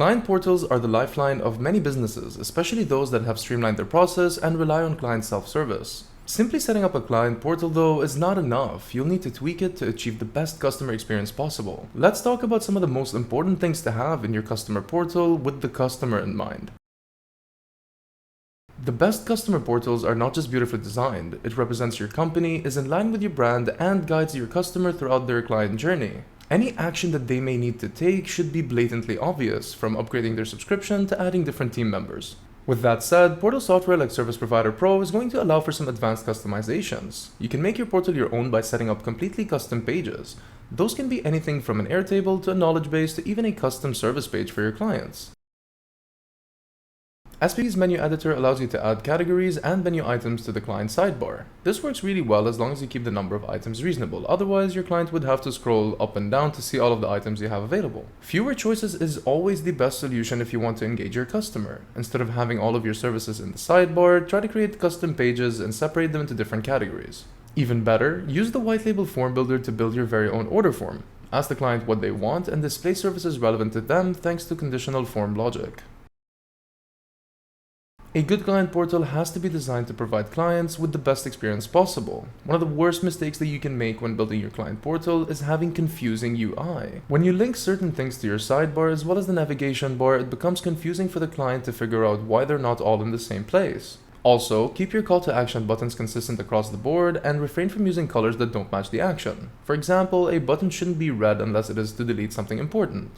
Client portals are the lifeline of many businesses, especially those that have streamlined their process and rely on client self-service. Simply setting up a client portal though is not enough. You'll need to tweak it to achieve the best customer experience possible. Let's talk about some of the most important things to have in your customer portal with the customer in mind. The best customer portals are not just beautifully designed, it represents your company, is in line with your brand, and guides your customer throughout their client journey. Any action that they may need to take should be blatantly obvious, from upgrading their subscription to adding different team members. With that said, portal software like Service Provider Pro is going to allow for some advanced customizations. You can make your portal your own by setting up completely custom pages. Those can be anything from an Airtable to a knowledge base to even a custom service page for your clients. SPP's menu editor allows you to add categories and menu items to the client sidebar. This works really well as long as you keep the number of items reasonable, otherwise your client would have to scroll up and down to see all of the items you have available. Fewer choices is always the best solution if you want to engage your customer. Instead of having all of your services in the sidebar, try to create custom pages and separate them into different categories. Even better, use the white label form builder to build your very own order form. Ask the client what they want and display services relevant to them thanks to conditional form logic. A good client portal has to be designed to provide clients with the best experience possible. One of the worst mistakes that you can make when building your client portal is having confusing UI. When you link certain things to your sidebar as well as the navigation bar, it becomes confusing for the client to figure out why they're not all in the same place. Also, keep your call to action buttons consistent across the board and refrain from using colors that don't match the action. For example, a button shouldn't be red unless it is to delete something important.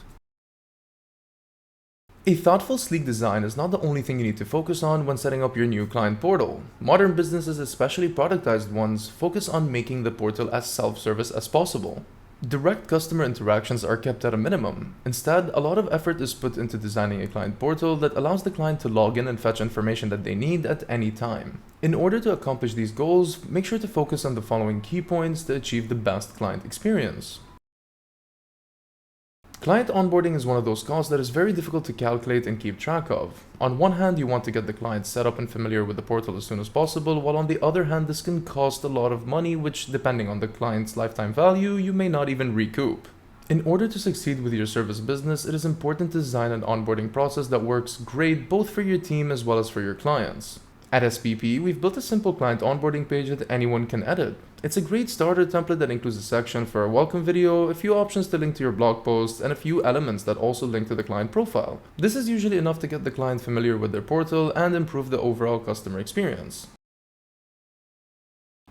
A thoughtful, sleek design is not the only thing you need to focus on when setting up your new client portal. Modern businesses, especially productized ones, focus on making the portal as self-service as possible. Direct customer interactions are kept at a minimum. Instead, a lot of effort is put into designing a client portal that allows the client to log in and fetch information that they need at any time. In order to accomplish these goals, make sure to focus on the following key points to achieve the best client experience. Client onboarding is one of those costs that is very difficult to calculate and keep track of. On one hand, you want to get the client set up and familiar with the portal as soon as possible, while on the other hand, this can cost a lot of money, which, depending on the client's lifetime value, you may not even recoup. In order to succeed with your service business, it is important to design an onboarding process that works great both for your team as well as for your clients. At SPP, we've built a simple client onboarding page that anyone can edit. It's a great starter template that includes a section for a welcome video, a few options to link to your blog posts, and a few elements that also link to the client profile. This is usually enough to get the client familiar with their portal and improve the overall customer experience.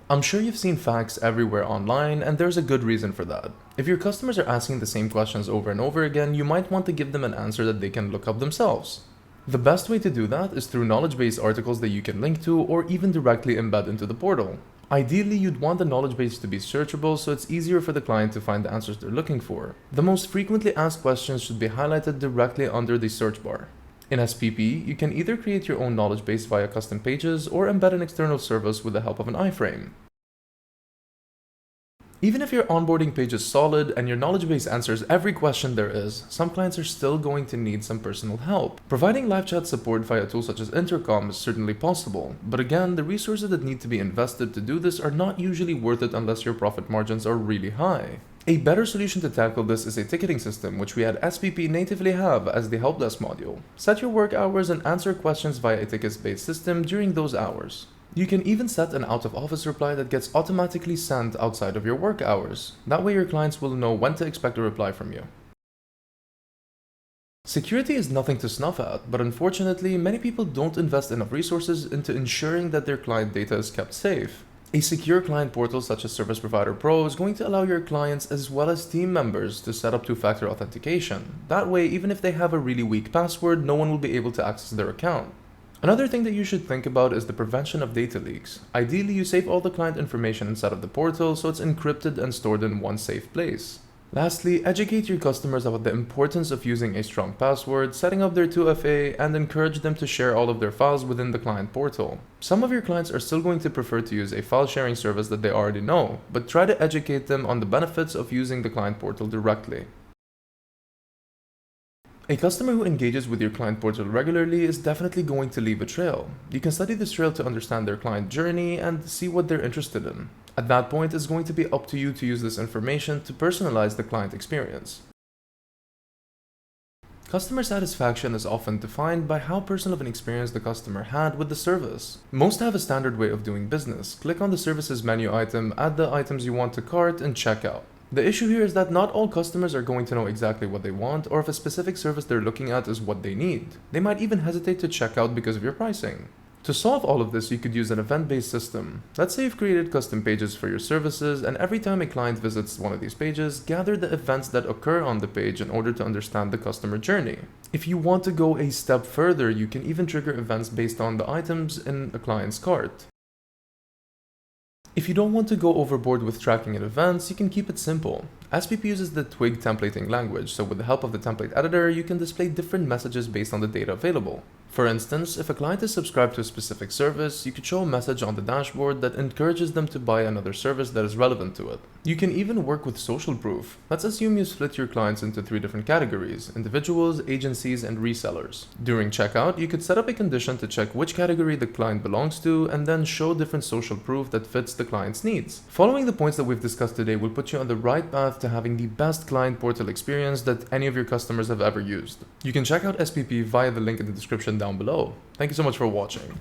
I'm sure you've seen facts everywhere online, and there's a good reason for that. If your customers are asking the same questions over and over again, you might want to give them an answer that they can look up themselves. The best way to do that is through knowledge-based articles that you can link to or even directly embed into the portal. Ideally, you'd want the knowledge base to be searchable so it's easier for the client to find the answers they're looking for. The most frequently asked questions should be highlighted directly under the search bar. In SPP, you can either create your own knowledge base via custom pages or embed an external service with the help of an iframe. Even if your onboarding page is solid and your knowledge base answers every question there is, some clients are still going to need some personal help. Providing live chat support via tools such as Intercom is certainly possible, but again, the resources that need to be invested to do this are not usually worth it unless your profit margins are really high. A better solution to tackle this is a ticketing system, which we at SPP natively have as the help desk module. Set your work hours and answer questions via a tickets-based system during those hours. You can even set an out-of-office reply that gets automatically sent outside of your work hours. That way your clients will know when to expect a reply from you. Security is nothing to snuff at, but unfortunately, many people don't invest enough resources into ensuring that their client data is kept safe. A secure client portal such as Service Provider Pro is going to allow your clients as well as team members to set up two-factor authentication. That way, even if they have a really weak password, no one will be able to access their account. Another thing that you should think about is the prevention of data leaks. Ideally, you save all the client information inside of the portal so it's encrypted and stored in one safe place. Lastly, educate your customers about the importance of using a strong password, setting up their 2FA, and encourage them to share all of their files within the client portal. Some of your clients are still going to prefer to use a file sharing service that they already know, but try to educate them on the benefits of using the client portal directly. A customer who engages with your client portal regularly is definitely going to leave a trail. You can study this trail to understand their client journey and see what they're interested in. At that point, it's going to be up to you to use this information to personalize the client experience. Customer satisfaction is often defined by how personal of an experience the customer had with the service. Most have a standard way of doing business. Click on the services menu item, add the items you want to cart, and check out. The issue here is that not all customers are going to know exactly what they want or if a specific service they're looking at is what they need. They might even hesitate to check out because of your pricing. To solve all of this, you could use an event-based system. Let's say you've created custom pages for your services, and every time a client visits one of these pages, gather the events that occur on the page in order to understand the customer journey. If you want to go a step further, you can even trigger events based on the items in a client's cart. If you don't want to go overboard with tracking in events, you can keep it simple. SPP uses the Twig templating language, so with the help of the template editor, you can display different messages based on the data available. For instance, if a client is subscribed to a specific service, you could show a message on the dashboard that encourages them to buy another service that is relevant to it. You can even work with social proof. Let's assume you split your clients into 3 different categories: individuals, agencies, and resellers. During checkout, you could set up a condition to check which category the client belongs to and then show different social proof that fits the client's needs. Following the points that we've discussed today will put you on the right path to having the best client portal experience that any of your customers have ever used. You can check out SPP via the link in the description down below. Thank you so much for watching.